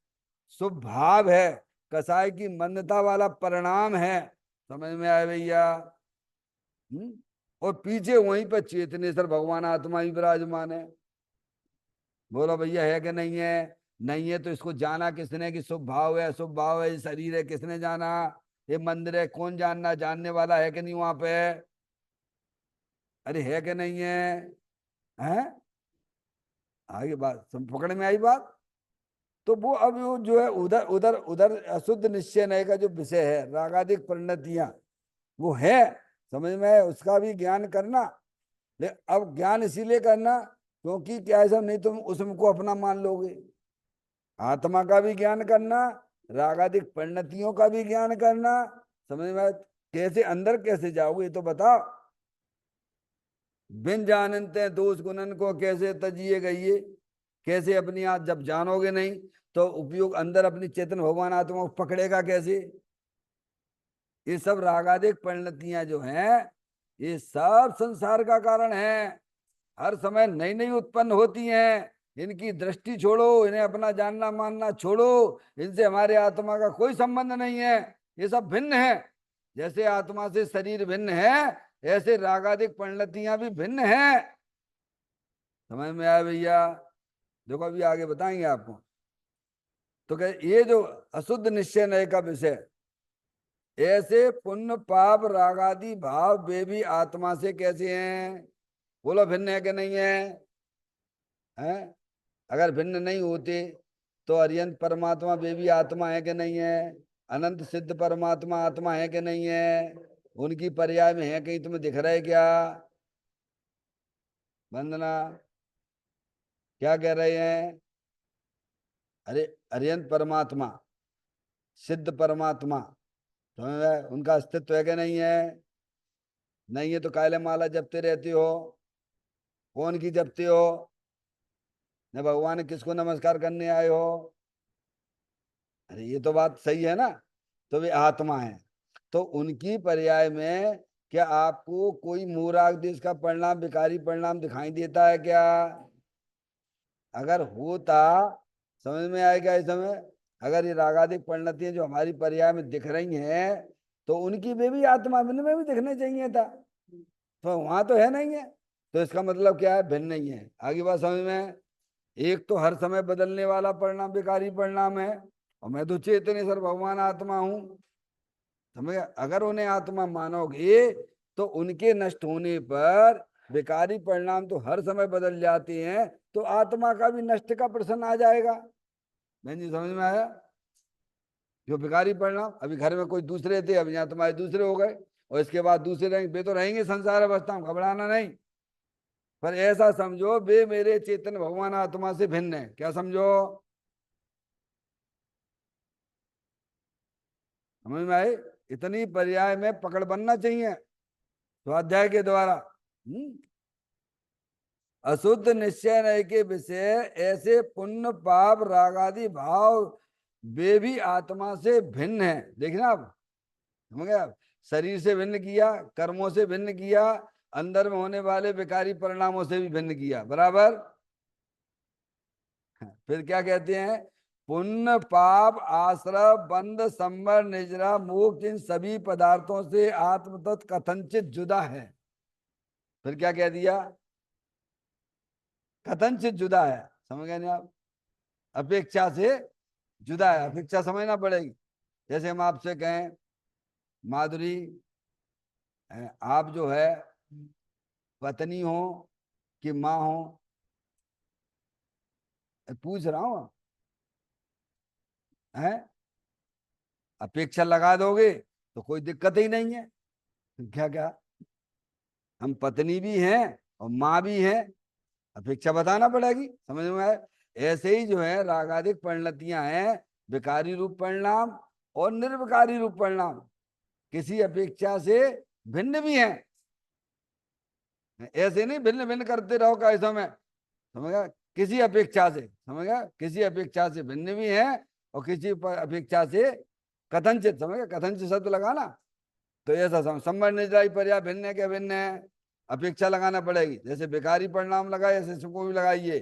शुभ भाव है, कसाय की मंदता वाला परिणाम है, समझ में आए भैया? और पीछे वहीं पर चेतनेश्वर भगवान आत्मा ही विराजमान है। बोलो भैया है कि नहीं है? नहीं है तो इसको जाना किसने कि शुभ भाव है, शुभ भाव है, ये शरीर है, किसने जाना? ये मंदिर है, कौन जानना? जानने वाला है कि नहीं वहां पे? अरे है कि नहीं है? हैं? आगे बात पकड़ में आई बात? तो वो अब वो जो है उधर उधर उधर अशुद्ध निश्चय नय का जो विषय है रागादिक परिणतियां वो है, समझ में है? उसका भी ज्ञान करना, लेकिन अब ज्ञान इसीलिए करना क्योंकि क्या ऐसा नहीं तुम उसको अपना मान लोगे। आत्मा का भी ज्ञान करना, रागादिक परिणतियों का भी ज्ञान करना, समझ में आया? कैसे अंदर कैसे जाओगे ये तो बताओ। बिन जानते दोष गुणन को कैसे तजिए गई, कैसे अपनी आप जब जानोगे नहीं तो उपयोग अंदर अपनी चेतन भगवान आत्मा को पकड़ेगा कैसे? ये सब रागादिक परिणतियां जो हैं ये सब संसार का कारण है। हर समय नई नई उत्पन्न होती हैं। इनकी दृष्टि छोड़ो, इन्हें अपना जानना मानना छोड़ो। इनसे हमारे आत्मा का कोई संबंध नहीं है। ये सब भिन्न है। जैसे आत्मा से शरीर भिन्न है ऐसे रागादिक परिणतियां भी भिन्न है। समझ में आया भैया? देखो अभी आगे बताएंगे आपको। तो कह ये जो अशुद्ध निश्चय नय का विषय, ऐसे पुण्य पाप रागादि भाव वे भी आत्मा से कैसे हैं? बोलो भिन्न है कि नहीं है? हैं? अगर भिन्न नहीं होते तो अरियंत परमात्मा वे भी आत्मा है कि नहीं है? अनंत सिद्ध परमात्मा आत्मा है कि नहीं है? उनकी पर्याय में है कहीं तुम्हें दिख रहा है क्या? वंदना क्या कह रहे हैं? अरे अरियंत परमात्मा सिद्ध परमात्मा समझ में आया? उनका अस्तित्व है कि नहीं है? नहीं है तो काले माला जपते रहते हो। कौन की जपते हो? न भगवान किसको नमस्कार करने आए हो? अरे ये तो बात सही है ना। तो वे आत्मा है तो उनकी पर्याय में क्या आपको कोई मूराग देश का परिणाम विकारी परिणाम दिखाई देता है क्या? अगर होता समझ में आएगा इस समय। अगर ये रागादिक परिणतियां जो हमारी पर्याय में दिख रही हैं तो उनकी वे भी आत्मा में भी दिखने चाहिए था। तो वहां तो है नहीं है। तो इसका मतलब क्या है? भिन्न नहीं है। आगे बात समझ में? एक तो हर समय बदलने वाला परिणाम विकारी परिणाम है और मैं तो चेतनेश्वर भगवान आत्मा हूं। समझ? अगर उन्हें आत्मा मानोगे तो उनके नष्ट होने पर विकारी परिणाम तो हर समय बदल जाते हैं। तो आत्मा का भी नष्ट का प्रश्न आ जाएगा। बहन जी समझ में आया? जो विकारी परिणाम अभी घर में कोई दूसरे थे अब यहाँ तुम्हारे दूसरे हो गए और इसके बाद दूसरे रहेंगे। वे तो रहेंगे संसार अवस्था में, घबराना नहीं। पर ऐसा समझो वे मेरे चेतन भगवान आत्मा से भिन्न है। क्या समझो? समझ में आए? इतनी पर्याय में पकड़ बनना चाहिए स्वाध्याय के द्वारा। अशुद्ध निश्चय नय के विषय ऐसे पुण्य पाप रागादि भाव वे भी आत्मा से भिन्न है। देखना आप समझ गए? आप शरीर से भिन्न किया, कर्मों से भिन्न किया, अंदर में होने वाले विकारी परिणामों से भी भिन्न किया। बराबर? फिर क्या कहते हैं? पुण्य पाप आश्रय बंध संबर निजरा मोक्ष इन सभी पदार्थों से आत्म तत्व कथनचित जुदा है। फिर क्या कह दिया? कथनचित जुदा है। समझ गए नहीं आप? अपेक्षा से जुदा है। अपेक्षा समझना पड़ेगी। जैसे हम आपसे कहें माधुरी आप जो है पत्नी हो कि माँ हो? पूछ रहा हूं है। अपेक्षा लगा दोगे तो कोई दिक्कत ही नहीं है। क्या क्या हम पत्नी भी हैं और माँ भी हैं। अपेक्षा बताना पड़ेगी। समझ में आए? ऐसे ही जो है रागादिक परिणतियां हैं विकारी रूप परिणाम और निर्विकारी रूप परिणाम किसी अपेक्षा से भिन्न भी हैं। ऐसे नहीं भिन्न भिन्न करते रहो कैसों में। समझ गया? किसी अपेक्षा से समझ गया? किसी अपेक्षा से भिन्न भी है और किसी अपेक्षा से कथनचित। समझ गया? कथनचित शब्द लगाना तो ऐसा संबंध निजराई पर्याय भिन्न है क्या? भिन्न है। अपेक्षा लगाना पड़ेगी। जैसे बेकारी परिणाम लगाए ऐसे सुको भी लगाइए।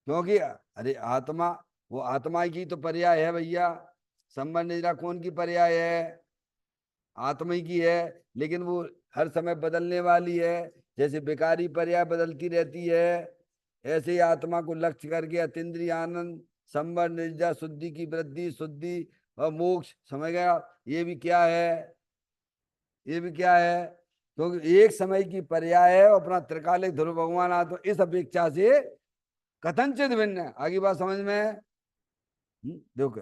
क्योंकि अरे आत्मा वो आत्मा की तो पर्याय है भैया। संबंध निजरा कौन की पर्याय है? आत्मा ही की है। लेकिन वो हर समय बदलने वाली है। जैसे बेकारी पर्याय बदलती रहती है ऐसे ही आत्मा को लक्ष्य करके अतीन्द्रिय आनंद संबंध निजरा शुद्धि की वृद्धि शुद्धि और मोक्ष। समझ गया? ये भी क्या है? ये भी क्या है? क्योंकि एक समय की पर्याय है और अपना त्रिकालिक ध्रुव भगवान आ तो इस अपेक्षा से कथनचित भिन्न है। आगे बात समझ में? देखो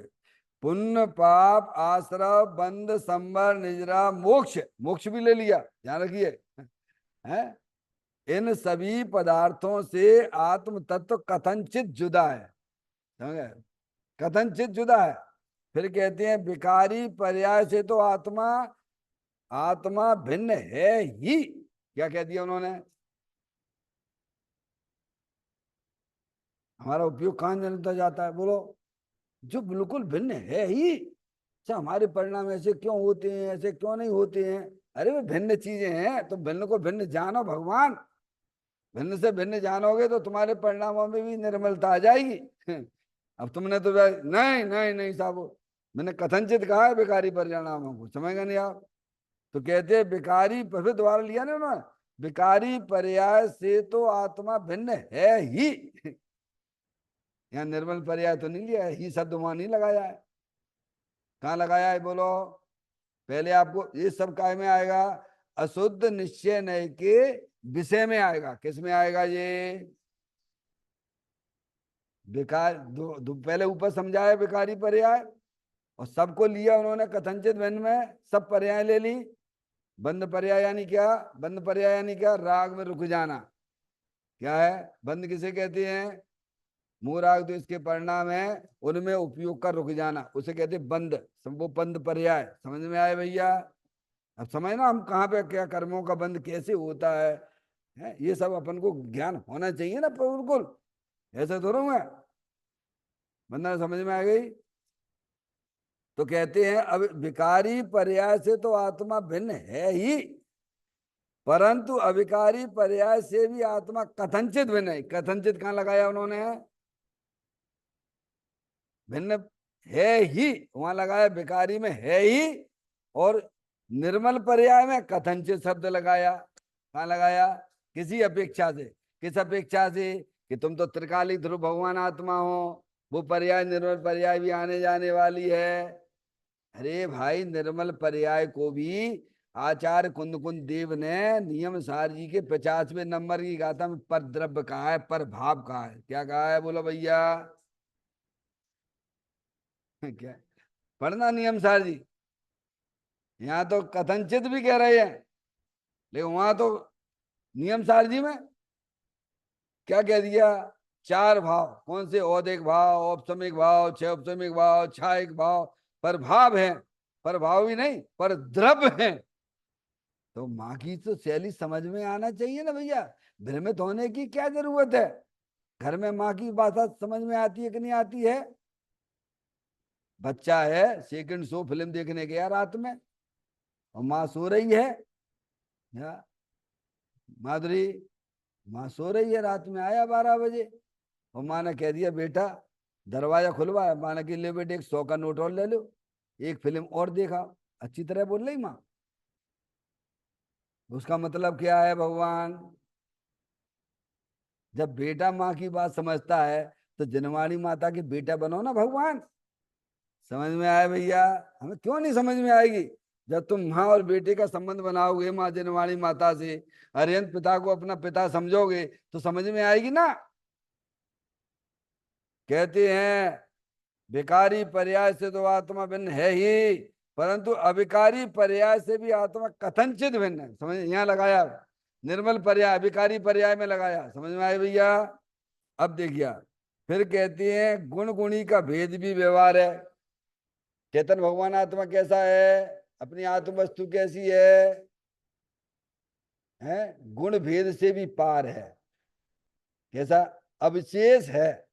पुण्य पाप आश्रय बंध संबर निजरा मोक्ष, मोक्ष भी ले लिया ध्यान रखिए है। इन सभी पदार्थों से आत्म तत्व कथनचित जुदा है। समझ गए? कथनचित जुदा है। फिर कहते हैं विकारी पर्याय से तो आत्मा आत्मा भिन्न है ही। क्या कह दिया उन्होंने? हमारा उपयोग कहां जनता जाता है, बोलो? जो बिल्कुल भिन्न है ही। अच्छा, हमारे परिणाम ऐसे क्यों होते हैं, ऐसे क्यों नहीं होते हैं? अरे वो भिन्न चीजें हैं, तो भिन्न को भिन्न जानो भगवान। भिन्न से भिन्न जानोगे तो तुम्हारे परिणामों में भी निर्मलता आ जाएगी। अब तुमने तो नहीं नहीं नहीं साहब, मैंने कथनचित कहा है विकारी परिणामों को, समझेगा नहीं आप? तो कहते हैं विकारी फिर दोबारा लिया ना उन्होंने, विकारी पर्याय से तो आत्मा भिन्न है ही। यहाँ निर्मल पर्याय तो नहीं लिया है, ही शब्द वहां नहीं लगाया है। कहाँ लगाया है बोलो? पहले आपको ये सब काय में आएगा? अशुद्ध निश्चय नय के विषय में आएगा। किस में आएगा ये? विकार पहले ऊपर समझाया विकारी पर्याय, और सबको लिया उन्होंने कथनचित भिन्न में, सब पर्याय ले ली। बंद पर्याय यानी क्या? बंद पर्याय यानी क्या? राग में रुक जाना। क्या है बंद? किसे कहते हैं? मूल राग तो इसके परिणाम है, उनमें उपयोग का रुक जाना, उसे कहते हैं बंद। वो बंद पर्याय समझ में आए भैया? अब समझना हम कहाँ पे क्या कर्मों का बंद कैसे होता है, ये सब अपन को ज्ञान होना चाहिए ना बिल्कुल। ऐसे थोड़ा मैं बंदा समझ में आ गई। तो कहते हैं अब विकारी पर्याय से तो आत्मा भिन्न है ही, परंतु अविकारी पर्याय से भी आत्मा कथनचित भिन्न है। कथनचित कहाँ लगाया उन्होंने? भिन्न है ही वहां लगाया, विकारी में है ही। और निर्मल पर्याय में कथनचित शब्द लगाया। कहाँ लगाया? किसी अपेक्षा से। किस अपेक्षा से? कि तुम तो त्रिकाली ध्रुव भगवान आत्मा हो, वो पर्याय निर्मल पर्याय भी आने जाने वाली है। अरे भाई, निर्मल पर्याय को भी आचार्य कुंद कुंद देव ने नियम सार जी के 50वें नंबर की गाथा में पर द्रव्य कहा है, पर भाव कहा है। क्या कहा है बोलो भैया? क्या पढ़ना नियम सार जी? यहाँ तो कथनचित भी कह रहे हैं, लेकिन वहां तो नियम सार जी में क्या कह दिया? चार भाव। कौन से? औदिक भाव, औपसमिक भाव, छह औपसमिक भाव, छायिक भाव, पर भाव है। पर भाव भी नहीं, पर द्रव्य है। तो माँ की तो शैली समझ में आना चाहिए ना भैया। भ्रमित होने की क्या जरूरत है? घर में माँ की भाषा समझ में आती है कि नहीं आती है? बच्चा है, सेकंड शो फिल्म देखने गया रात में, और माँ सो रही है। या माधुरी, माँ सो रही है, रात में आया 12 बजे, और माँ ने कह दिया बेटा दरवाजा खुलवा। माँ ने कि ले बेटे 100 का नोट और ले लो, एक फिल्म और देखा। अच्छी तरह बोल रही माँ। उसका मतलब क्या है भगवान? जब बेटा माँ की बात समझता है, तो जनवाणी माता के बेटा बनो ना भगवान। समझ में आया भैया? हमें क्यों नहीं समझ में आएगी? जब तुम माँ और बेटे का संबंध बनाओगे, माँ जनवाणी माता से अरिहंत पिता को अपना पिता समझोगे, तो समझ में आएगी ना। कहते हैं विकारी पर्याय से तो आत्मा भिन्न है ही, परंतु अविकारी पर्याय से भी आत्मा कथनचित भिन्न है। समझ? यहाँ लगाया निर्मल पर्याय, अविकारी पर्याय में लगाया। समझ में आया भैया? अब देखिए, फिर कहते हैं गुण गुणी का भेद भी व्यवहार है। चेतन भगवान आत्मा कैसा है? अपनी आत्म वस्तु कैसी है? गुण भेद से भी पार है। कैसा? अविशेष है।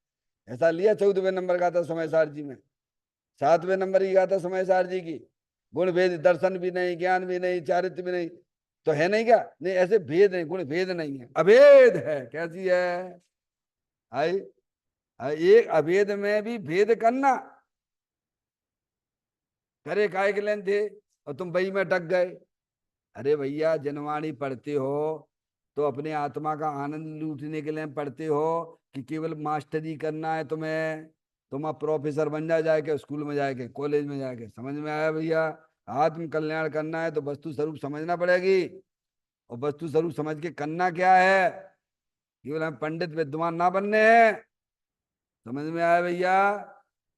ऐसा लिया 14वें नंबर का था समय सार जी में, 7वें नंबर की गाथा समय सार जी की। गुण भेद, दर्शन भी नहीं, ज्ञान भी नहीं, चारित्र भी नहीं, तो है नहीं क्या? नहीं, ऐसे भेद नहीं, गुण भेद नहीं है, अभेद है। कैसी है? आई एक अभेद में भी भेद करना। करे काय के लेन थे, और तुम बही में टक गए। अरे भैया, जनवाणी पढ़ते हो तो अपने आत्मा का आनंद लूटने के लिए पढ़ते हो, कि केवल मास्टरी करना है तुम्हें? तुम अब प्रोफेसर बन जाके स्कूल में जाके कॉलेज में जाके? समझ में आया भैया? आत्म कल्याण करना है तो वस्तु स्वरूप समझना पड़ेगी। और वस्तु स्वरूप समझ के करना क्या है? केवल हम पंडित विद्वान ना बनने हैं। समझ में आया भैया?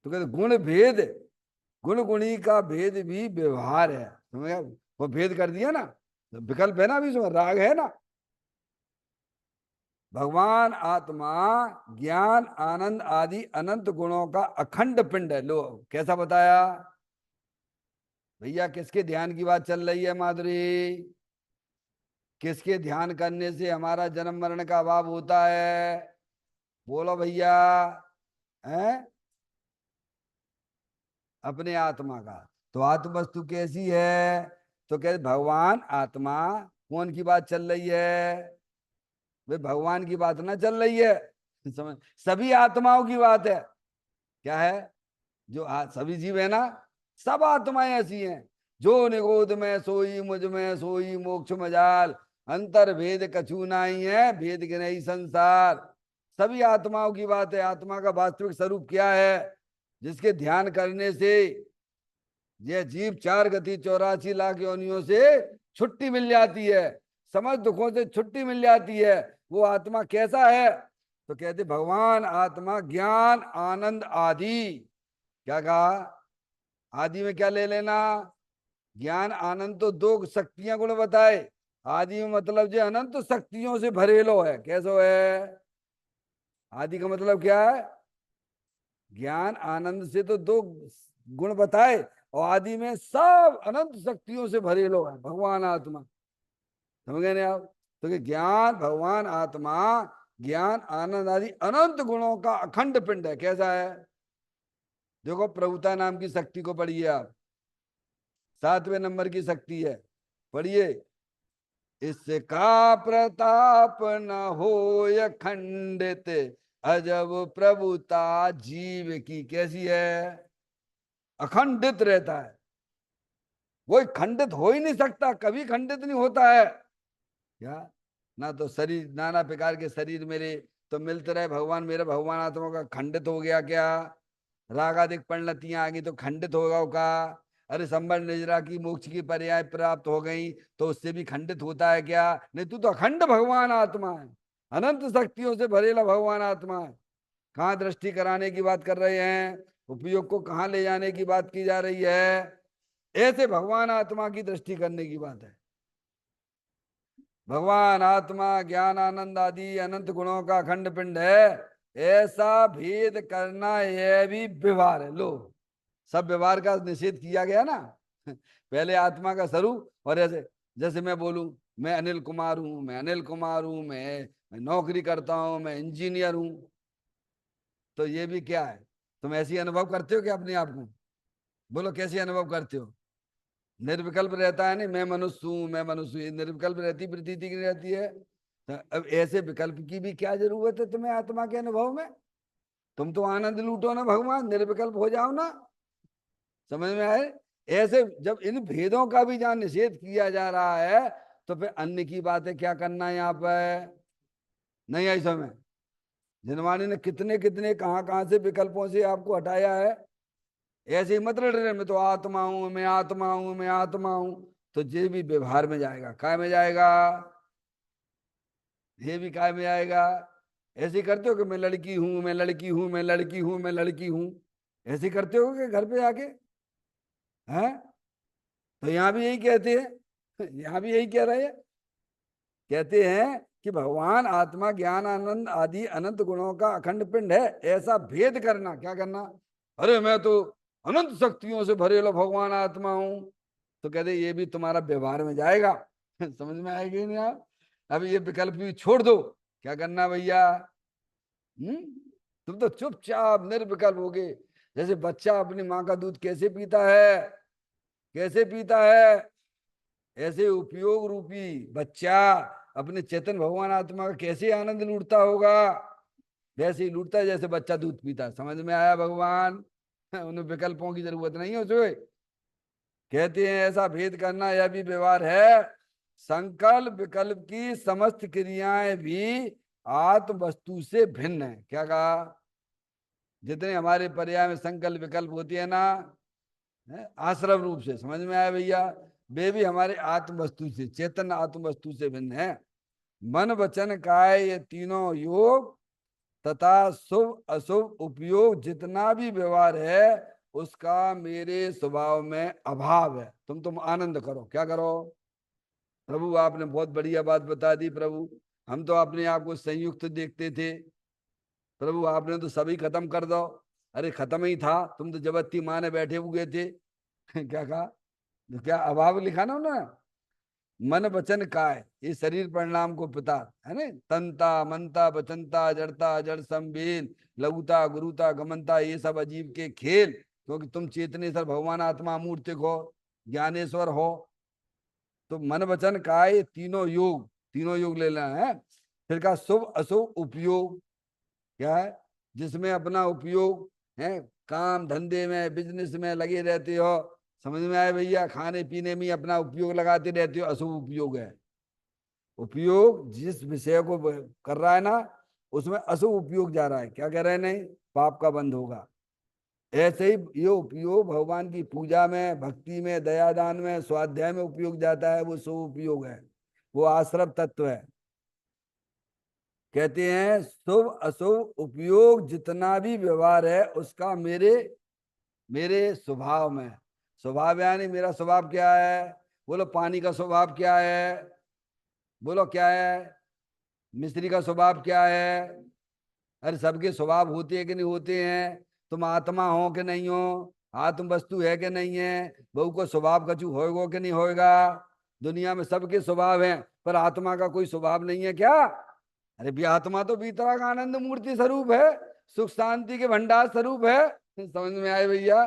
तो कहते गुण भेद, गुण गुणी का भेद भी व्यवहार है। समझ गया? वो भेद कर दिया ना, तो विकल्प है ना, अभी राग है ना। भगवान आत्मा ज्ञान आनंद आदि अनंत गुणों का अखंड पिंड है। लो कैसा बताया भैया। किसके ध्यान की बात चल रही है माधुरी? किसके ध्यान करने से हमारा जन्म मरण का अभाव होता है? बोलो भैया। हैं? अपने आत्मा का। तो आत्म वस्तु कैसी है? तो कहते भगवान आत्मा। कौन की बात चल रही है? वे भगवान की बात ना चल रही है। समझ? सभी आत्माओं की बात है। क्या है? जो सभी जीव है ना, सब आत्माएं ऐसी हैं। जो निगोद में सोई मुझ में सोई मोक्ष मजाल, अंतर भेद कछु नहीं है भेद के नहीं संसार। सभी आत्माओं की बात है। आत्मा का वास्तविक स्वरूप क्या है? जिसके ध्यान करने से यह जीव 4 गति 84 लाख योनियों से छुट्टी मिल जाती है, समझ दुखों से छुट्टी मिल जाती है। वो आत्मा कैसा है? तो कहते भगवान आत्मा ज्ञान आनंद आदि। क्या कहा? आदि में क्या ले लेना? ज्ञान आनंद तो दो शक्तियां गुण बताए। आदि में मतलब जो अनंत शक्तियों से भरेलो है। कैसो है? आदि का मतलब क्या है? ज्ञान आनंद से तो दो गुण बताए, और आदि में सब अनंत शक्तियों से भरेलो है भगवान आत्मा। समझ गए ना आप? तो कि ज्ञान भगवान आत्मा ज्ञान आनंद आदि अनंत गुणों का अखंड पिंड है। कैसा है? देखो प्रभुता नाम की शक्ति को पढ़िए आप। 7वें नंबर की शक्ति है, पढ़िए। इसका प्रताप न हो खंडित, अजब प्रभुता जीव की। कैसी है? अखंडित रहता है। वो खंडित हो ही नहीं सकता, कभी खंडित नहीं होता है। क्या? ना तो शरीर, नाना प्रकार के शरीर मेरे तो मिलते रहे भगवान, मेरे भगवान आत्मा का खंडित हो गया क्या? रागादिक परिणतियां आ गई तो खंडित होगा का? अरे संबल निजरा की मोक्ष की पर्याय प्राप्त हो गई तो उससे भी खंडित होता है क्या? नहीं, तू तो अखंड भगवान आत्मा है, अनंत शक्तियों से भरेला भगवान आत्मा है। कहाँ दृष्टि कराने की बात कर रहे हैं? उपयोग को कहाँ ले जाने की बात की जा रही है? ऐसे भगवान आत्मा की दृष्टि करने की बात है। भगवान आत्मा ज्ञान आनंद आदि अनंत गुणों का अखंड पिंड है, ऐसा भेद करना यह भी व्यवहार है। लो, सब व्यवहार का निषेध किया गया ना। पहले आत्मा का स्वरूप, और ऐसे जैसे मैं बोलूं मैं अनिल कुमार हूं, मैं अनिल कुमार हूं, मैं नौकरी करता हूं, मैं इंजीनियर हूं। तो ये भी क्या है? तुम ऐसी अनुभव करते हो क्या अपने आप को? बोलो कैसे अनुभव करते हो? निर्विकल्प रहता है। नहीं मैं मनुष्य हूं, मैं मनुष्य हूं, निर्विकल्प रहती प्रतीति की रहती है। तो अब ऐसे विकल्प की भी क्या जरूरत है तुम्हें आत्मा के अनुभव में? तुम तो आनंद लूटो ना भगवान, निर्विकल्प हो जाओ ना। समझ में आए? ऐसे जब इन भेदों का भी जहां निषेध किया जा रहा है, तो फिर अन्य की बातें क्या करना है यहाँ पर? नहीं आई समझ? जिनवाणी ने कितने कितने कहां कहां से विकल्पों से आपको हटाया है। ऐसे ही मत रटने में तो आत्मा हूं, मैं आत्मा हूं, मैं आत्मा हूं। तो ये भी व्यवहार में जाएगा, काय में जाएगा? ये भी काय में आएगा? ऐसे ही करते हो कि मैं लड़की हूं, मैं लड़की हूं, मैं लड़की हूं, मैं लड़की हूं। ऐसे ही करते हो कि घर पे जाके? हैं? तो यहां भी यही कहते हैं। यहां भी यही कह रहे हैं। कहते हैं कि भगवान आत्मा ज्ञान आनंद आदि अनंत गुणों का अखंड पिंड है, ऐसा भेद करना। क्या करना? अरे मैं तो अनंत शक्तियों से भरेलो भगवान आत्मा हूं। तो कहते ये भी तुम्हारा व्यवहार में जाएगा। समझ में आएगी नहीं आप? अब ये विकल्प भी छोड़ दो। क्या करना भैया? तुम तो चुपचाप निर्विकल्प हो गए। जैसे बच्चा अपनी माँ का दूध कैसे पीता है, कैसे पीता है, ऐसे उपयोग रूपी बच्चा अपने चेतन भगवान आत्मा का कैसे आनंद लूटता होगा। वैसे ही लूटता है जैसे बच्चा दूध पीता है। समझ में आया भगवान? उन विकल्पों की जरूरत नहीं है उसमें। कहते हैं ऐसा भेद करना यह भी व्यवहार है। संकल्प विकल्प की समस्त क्रियाएं भी आत्म वस्तु से भिन्न है। क्या कहा? जितने हमारे पर्याय में संकल्प विकल्प होती है ना, आश्रम रूप से, समझ में आया भैया? वे भी हमारे आत्म वस्तु से, चेतन आत्म वस्तु से भिन्न है। मन वचन काय ये तीनों योग तथा शुभ अशुभ उपयोग जितना भी व्यवहार है, उसका मेरे स्वभाव में अभाव है। तुम आनंद करो। क्या करो? प्रभु आपने बहुत बढ़िया बात बता दी प्रभु। हम तो अपने आप को संयुक्त देखते थे, प्रभु आपने तो सभी खत्म कर दो। अरे खत्म ही था, तुम तो जबरती माने बैठे हुए थे। क्या कहा? तो क्या अभाव लिखा ना उन्होंने, मन वचन काय ये शरीर परिणाम को पिता है ना, तंता मनता बचनता जड़ता जड़ संबीन लघुता गुरुता गमनता, ये सब अजीब के खेल, क्योंकि तुम चेतनेश्वर भगवान आत्मा मूर्तिक हो, ज्ञानेश्वर हो। तो मन वचन काय तीनों योग, तीनों योग ले लेना है। फिर कहा शुभ अशुभ उपयोग, क्या है? जिसमें अपना उपयोग है, काम धंधे में बिजनेस में लगे रहते हो, समझ में आए भैया, खाने पीने में अपना उपयोग लगाते रहते हो, अशुभ उपयोग है। उपयोग जिस विषय को कर रहा है ना, उसमें अशुभ उपयोग जा रहा है, क्या कह रहे हैं? नहीं, पाप का बंध होगा। ऐसे ही ये उपयोग भगवान की पूजा में, भक्ति में, दयादान में, स्वाध्याय में उपयोग जाता है, वो शुभ उपयोग है, वो आश्रव तत्व है। कहते हैं शुभ अशुभ उपयोग जितना भी व्यवहार है उसका मेरे मेरे स्वभाव में। स्वभाव यानी मेरा स्वभाव क्या है? बोलो पानी का स्वभाव क्या है? बोलो क्या है? मिस्त्री का स्वभाव क्या है? अरे सबके स्वभाव होते हैं कि नहीं होते हैं? तुम आत्मा हो कि नहीं हो? आत्म वस्तु है कि नहीं है? बहू को स्वभाव कछु होएगा कि नहीं होएगा? दुनिया में सबके स्वभाव हैं, पर आत्मा का कोई स्वभाव नहीं है क्या? अरे भी आत्मा तो भीतराग आनंद मूर्ति स्वरूप है, सुख शांति के भंडार स्वरूप है। समझ में आए भैया?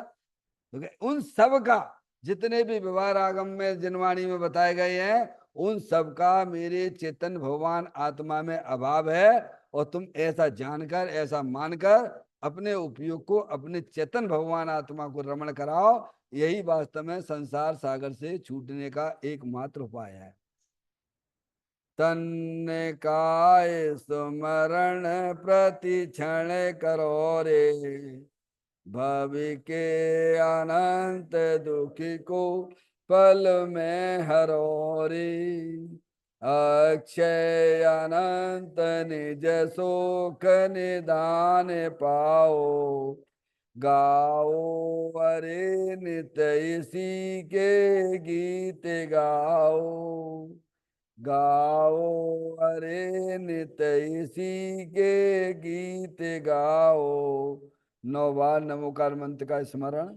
तो उन सब का जितने भी व्यवहार आगम में जिनवाणी में बताए गए हैं, उन सब का मेरे चेतन भगवान आत्मा में अभाव है। और तुम ऐसा जानकर, ऐसा मानकर अपने उपयोग को अपने चेतन भगवान आत्मा को रमण कराओ। यही वास्तव में संसार सागर से छूटने का एकमात्र उपाय है। तन काय सुमरण प्रति क्षण करो रे, भवि के अनंत दुखी को पल में हरो रे। अक्षय अनंत निज सुख निदान पाओ, गाओ अरे नित इसी के गीत गाओ, गाओ अरे नित इसी के गीत गाओ। 9 बार नमोकार मंत्र का स्मरण।